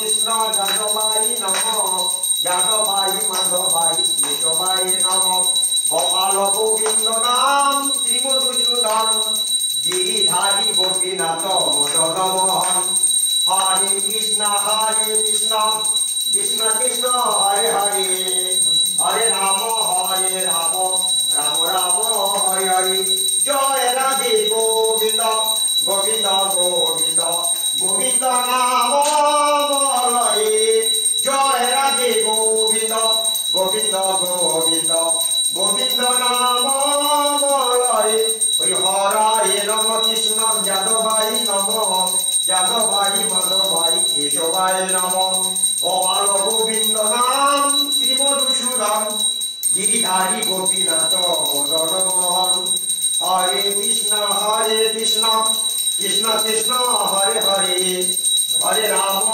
কৃষ্ণ যাদবাই নম যাদবাই মাধবাই কেশবাই নম গোপাল গোবিন্দ নাম শ্রীমধুসূদন গিরিধারী গোপীনাথ মদন মোহন হরে কৃষ্ণ কৃষ্ণ কৃষ্ণ হরে হরে হরে রাম রাম রাম হরে হরে জয় রাধে গোবিন্দ গোবিন্দ গোবিন্দ গোবিন্দ নাম হরে জয় রাধে গোবিন্দ গোবিন্দ গোবিন্দ গোবিন্দ নাম হরে ওই হরায় নম কৃষ্ণ যাদবাই নম যাদবাই মাধবাই কেশবাই নম গোপাল গোবিন্দ নাম শ্রীমধুসূদন গিরিধারী গোপীনাথ মদন মোহন হরে কৃষ্ণ কৃষ্ণ কৃষ্ণ হরে হরে হরে রাম